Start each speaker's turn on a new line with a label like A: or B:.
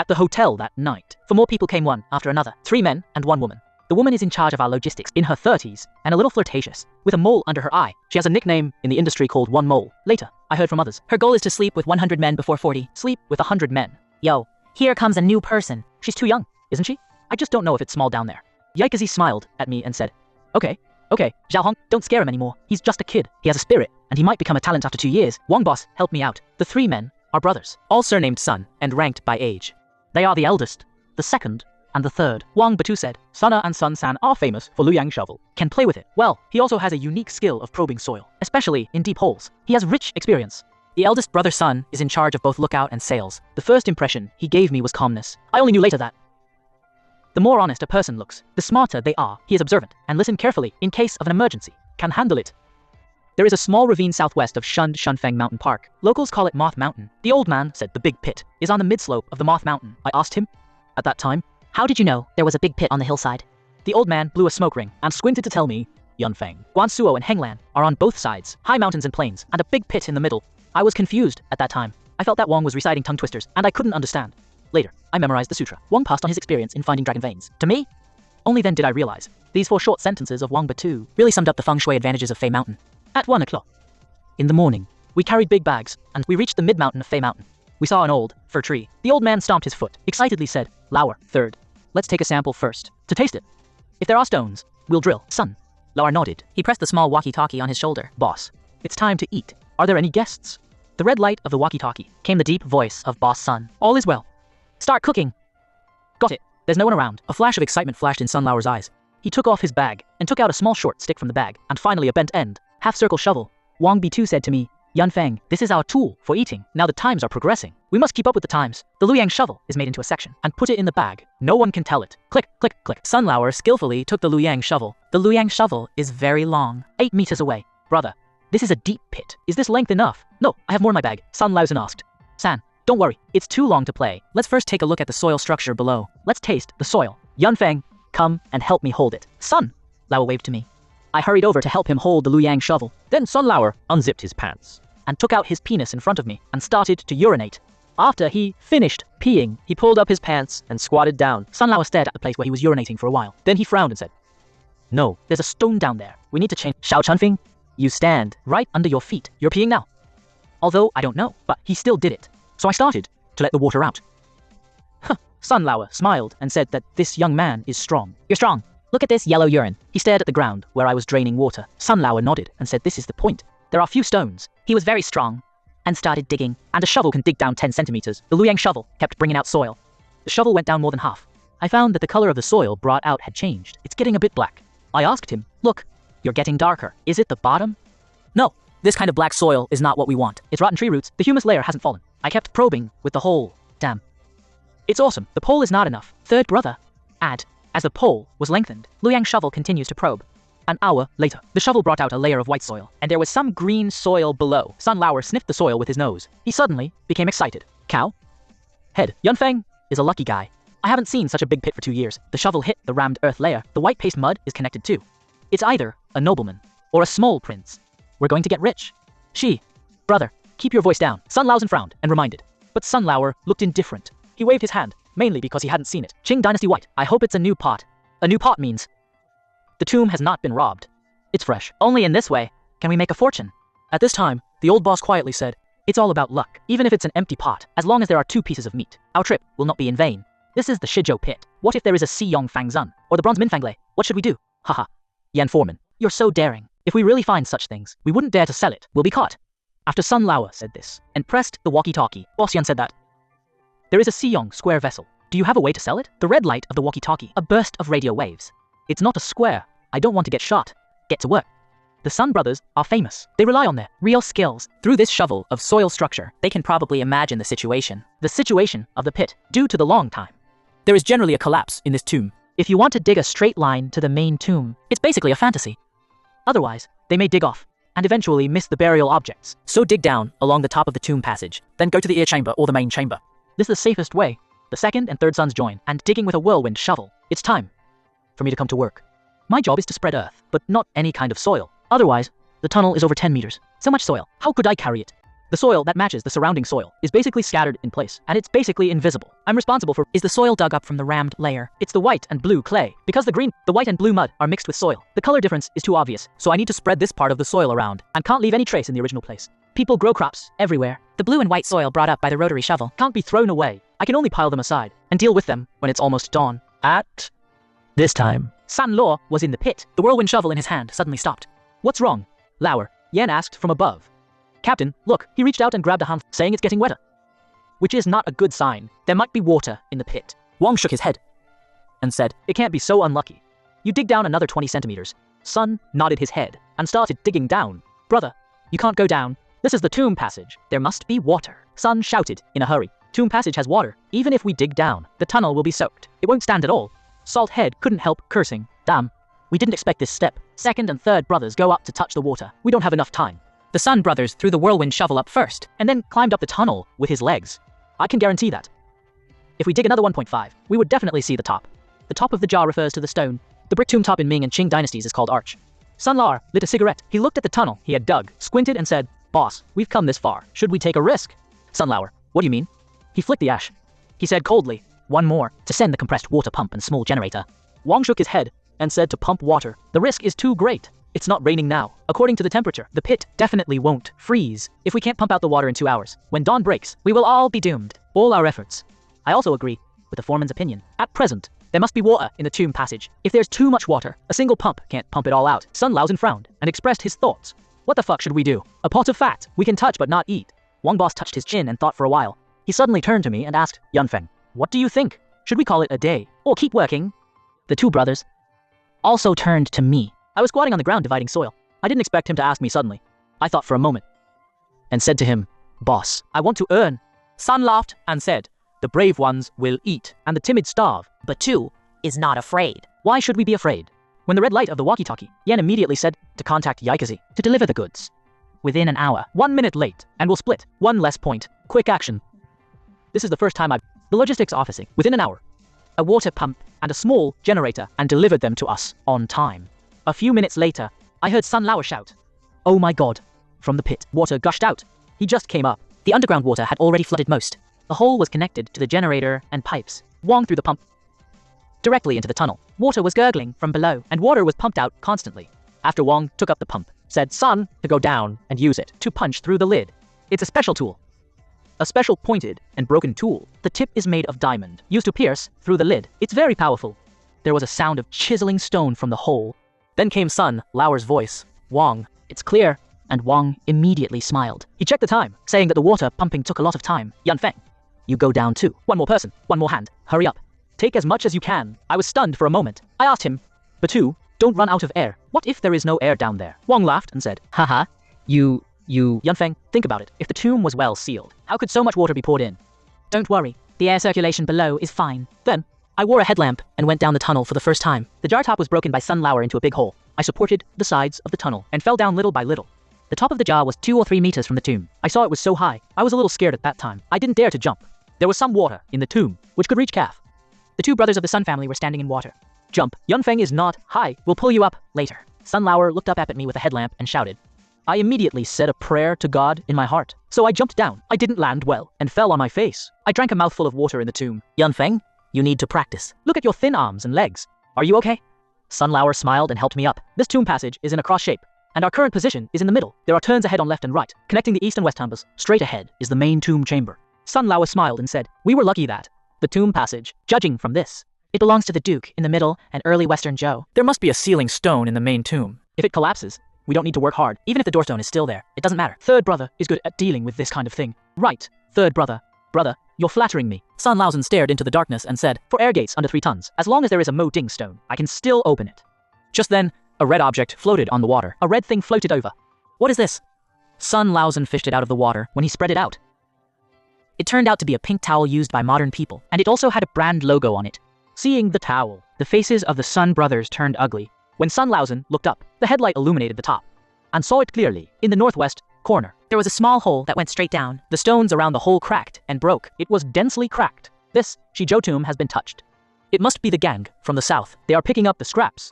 A: the hotel that night. For more people came one after another, 3 men and 1 woman. The woman is in charge of our logistics, in her 30s, and a little flirtatious, with a mole under her eye. She has a nickname in the industry called One Mole. Later, I heard from others. Her goal is to sleep with 100 men before 40. Sleep with 100 men. Yo, here comes a new person. She's too young, isn't she? I just don't know if it's small down there. Yaikazi smiled at me and said, Okay, Zhao Hong, don't scare him anymore. He's just a kid. He has a spirit, and he might become a talent after 2 years. Wang boss, help me out. The 3 men are brothers, all surnamed Sun, and ranked by age. They are the eldest, the second, and the third. Wang Batu said, Sana and Sun San are famous for Luyang shovel. Can play with it. Well, he also has a unique skill of probing soil, especially in deep holes. He has rich experience. The eldest brother Sun is in charge of both lookout and sales. The first impression he gave me was calmness. I only knew later that the more honest a person looks, the smarter they are. He is observant and listen carefully in case of an emergency. Can handle it. There is a small ravine southwest of Shunfeng Mountain Park. Locals call it Moth Mountain. The old man said the big pit is on the mid-slope of the Moth Mountain. I asked him, at that time, how did you know there was a big pit on the hillside? The old man blew a smoke ring and squinted to tell me, Yunfeng, Guansuo and Henglan are on both sides, high mountains and plains, and a big pit in the middle. I was confused at that time. I felt that Wang was reciting tongue twisters, and I couldn't understand. Later, I memorized the sutra. Wang passed on his experience in finding dragon veins. To me, only then did I realize these 4 short sentences of Wang Batu really summed up the feng shui advantages of Fei Mountain. At 1 o'clock in the morning, we carried big bags, and we reached the mid-mountain of Fei Mountain. We saw an old fir tree. The old man stomped his foot, excitedly said, Lauer, third. Let's take a sample first, to taste it. If there are stones, we'll drill. Son. Lauer nodded. He pressed the small walkie-talkie on his shoulder. Boss, it's time to eat. Are there any guests? The red light of the walkie-talkie came the deep voice of Boss Sun. All is well. Start cooking. Got it. There's no one around. A flash of excitement flashed in Sun Lauer's eyes. He took off his bag and took out a small short stick from the bag, and finally a bent end, half-circle shovel. Wang Bitu said to me, Yunfeng, this is our tool for eating. Now the times are progressing. We must keep up with the times. The Luyang shovel is made into a section and put it in the bag. No one can tell it. Click, click, click. Sun Lauer skillfully took the Luyang shovel. The Luyang shovel is very long, 8 meters away. Brother, this is a deep pit. Is this length enough? No, I have more in my bag. Sun Laozhen asked. San, don't worry. It's too long to play. Let's first take a look at the soil structure below. Let's taste the soil. Yunfeng, come and help me hold it. Sun, Lauer waved to me. I hurried over to help him hold the Luyang shovel. Then Sun Lauer unzipped his pants and took out his penis in front of me and started to urinate. After he finished peeing, he pulled up his pants and squatted down. Sun Lauer stared at the place where he was urinating for a while. Then he frowned and said, No, there's a stone down there. We need to change. Xiao Chunfing, you stand right under your feet. You're peeing now. Although I don't know, but he still did it. So I started to let the water out. Sun Lauer smiled and said that this young man is strong. You're strong. Look at this yellow urine. He stared at the ground where I was draining water. Sun Lauer nodded and said this is the point. There are few stones. He was very strong and started digging. And a shovel can dig down 10 centimeters. The Luyang shovel kept bringing out soil. The shovel went down more than half. I found that the color of the soil brought out had changed. It's getting a bit black. I asked him, look, you're getting darker. Is it the bottom? No, this kind of black soil is not what we want. It's rotten tree roots. The humus layer hasn't fallen. I kept probing with the hole. Damn. It's awesome. The pole is not enough. Third brother. Add. As the pole was lengthened, Luyang shovel continues to probe. An hour later, the shovel brought out a layer of white soil, and there was some green soil below. Sun Lauer sniffed the soil with his nose. He suddenly became excited. Cow? Head. Yunfeng is a lucky guy. I haven't seen such a big pit for 2 years. The shovel hit the rammed earth layer. The white paste mud is connected too. It's either a nobleman or a small prince. We're going to get rich. She. Brother, keep your voice down. Sun Laozhen frowned and reminded. But Sun Lauer looked indifferent. He waved his hand, mainly because he hadn't seen it. Qing Dynasty White. I hope it's a new pot. A new pot means the tomb has not been robbed. It's fresh. Only in this way can we make a fortune. At this time, the old boss quietly said, it's all about luck. Even if it's an empty pot, as long as there are 2 pieces of meat, our trip will not be in vain. This is the Shizhou pit. What if there is a Xiyong Fangzun, or the Bronze Minfanglei? What should we do? Haha. Yan Foreman, you're so daring. If we really find such things, we wouldn't dare to sell it. We'll be caught. After Sun Lauer said this, and pressed the walkie-talkie, Boss Yan said that there is a Xiyong square vessel. Do you have a way to sell it? The red light of the walkie-talkie, a burst of radio waves. It's not a square. I don't want to get shot. Get to work. The Sun brothers are famous. They rely on their real skills. Through this shovel of soil structure, they can probably imagine the situation. The situation of the pit, due to the long time. There is generally a collapse in this tomb. If you want to dig a straight line to the main tomb, it's basically a fantasy. Otherwise, they may dig off, and eventually miss the burial objects. So dig down along the top of the tomb passage, then go to the ear chamber or the main chamber. This is the safest way. The second and third sons join, and digging with a whirlwind shovel. It's time for me to come to work. My job is to spread earth, but not any kind of soil. Otherwise, the tunnel is over 10 meters. So much soil. How could I carry it? The soil that matches the surrounding soil is basically scattered in place, and it's basically invisible. I'm responsible for
B: Is the soil dug up from the rammed layer?
A: It's the white and blue clay. Because the white and blue mud are mixed with soil, the color difference is too obvious, so I need to spread this part of the soil around, and can't leave any trace in the original place. People grow crops everywhere.
B: The blue and white soil brought up by the rotary shovel
A: Can't be thrown away. I can only pile them aside, and deal with them when it's almost dawn. At this time, San Law was in the pit.
B: The whirlwind shovel in his hand suddenly stopped.
A: What's wrong, Lauer? Yan asked from above. Captain, look, he reached out and grabbed a hand, saying it's getting wetter. Which is not a good sign. There might be water in the pit. Wong shook his head and said, it can't be so unlucky. You dig down another 20 centimeters. Sun nodded his head and started digging down. Brother, you can't go down. This is the tomb passage. There must be water. Sun shouted in a hurry. Tomb passage has water. Even if we dig down, the tunnel will be soaked. It won't stand at all. Salt Head couldn't help cursing. Damn, we didn't expect this step. Second and third brothers go up to touch the water. We don't have enough time.
B: The Sun brothers threw the whirlwind shovel up first,
A: and then climbed up the tunnel with his legs. I can guarantee that. If we dig another 1.5, we would definitely see the top. The top of the jar refers to the stone. The brick tomb top in Ming and Qing dynasties is called arch. Sun Lar lit a cigarette. He looked at the tunnel he had dug, squinted and said, Boss, we've come this far. Should we take a risk? Sun Lauer, what do you mean? He flicked the ash. He said coldly, one more, to send the compressed water pump and small generator. Wong shook his head and said to pump water. The risk is too great. It's not raining now. According to the temperature, the pit definitely won't freeze. If we can't pump out the water in 2 hours, when dawn breaks, we will all be doomed. All our efforts. I also agree with the foreman's opinion. At present, there must be water in the tomb passage. If there's too much water, a single pump can't pump it all out. Sun Laozen frowned and expressed his thoughts. What the fuck should we do? A pot of fat we can touch but not eat. Wang Boss touched his chin and thought for a while. He suddenly turned to me and asked, Yanfeng, what do you think? Should we call it a day or keep working? The two brothers also turned to me. I was squatting on the ground dividing soil. I didn't expect him to ask me suddenly. I thought for a moment and said to him, Boss, I want to earn. Sun laughed and said, the brave ones will eat and the timid starve.
B: but two is not afraid.
A: Why should we be afraid? When the red light of the walkie-talkie, Yan immediately said to contact Yaikazi to deliver the goods. Within an hour, 1 minute late, and we'll split. One less point. Quick action. This is the first time the logistics officing, within an hour, a water pump and a small generator, and delivered them to us on time. A few minutes later, I heard Sun Lao shout, oh my god. From the pit, water gushed out. He just came up. The underground water had already flooded most. The hole was connected to the generator and pipes. Wong threw the pump directly into the tunnel. Water was gurgling from below, and water was pumped out constantly. After Wong took up the pump, said Sun to go down and use it to punch through the lid. It's a special tool. A special pointed and broken tool. The tip is made of diamond, used to pierce through the lid. It's very powerful. There was a sound of chiseling stone from the hole. Then came Sun Lauer's voice. Wong, it's clear. And Wong immediately smiled. He checked the time, saying that the water pumping took a lot of time. Yanfeng, you go down too. One more person, one more hand. Hurry up. Take as much as you can. I was stunned for a moment. I asked him, Batu, don't run out of air. What if there is no air down there? Wong laughed and said, haha, you... Yanfeng, think about it. If the tomb was well sealed, how could so much water be poured in?
B: Don't worry, the air circulation below is fine.
A: Then, I wore a headlamp and went down the tunnel for the first time. The jar top was broken by Sun Lauer into a big hole. I supported the sides of the tunnel and fell down little by little. The top of the jar was 2 or 3 meters from the tomb. I saw it was so high, I was a little scared at that time. I didn't dare to jump. There was some water in the tomb, which could reach calf.
B: The two brothers of the Sun family were standing in water.
A: Jump. Yanfeng is not high. We'll pull you up later. Sun Lauer looked up at me with a headlamp and shouted. I immediately said a prayer to God in my heart. So I jumped down. I didn't land well and fell on my face. I drank a mouthful of water in the tomb. Yanfeng, you need to practice. Look at your thin arms and legs. Are you okay? Sun Lauer smiled and helped me up. This tomb passage is in a cross shape, and our current position is in the middle. There are turns ahead on left and right, connecting the east and west chambers. Straight ahead is the main tomb chamber. Sun Lauer smiled and said, we were lucky that the tomb passage, judging from this,
B: it belongs to the Duke in the middle and early Western Zhou.
A: There must be a sealing stone in the main tomb. If it collapses, we don't need to work hard. Even if the doorstone is still there, it doesn't matter. Third brother is good at dealing with this kind of thing. Right, third brother. Brother, you're flattering me. Sun Laozen stared into the darkness and said, for air gates under 3 tons, as long as there is a Mo Ding stone, I can still open it. Just then, a red object floated on the water. A red thing floated over. What is this? Sun Laozen fished it out of the water when he spread it out. It turned out to be a pink towel used by modern people, and it also had a brand logo on it. Seeing the towel, the faces of the Sun brothers turned ugly. When Sun Laozen looked up, the headlight illuminated the top, and saw it clearly. In the northwest corner,
B: there was a small hole that went straight down.
A: The stones around the hole cracked and broke. It was densely cracked. This Shizhou tomb has been touched. It must be the gang from the south. They are picking up the scraps.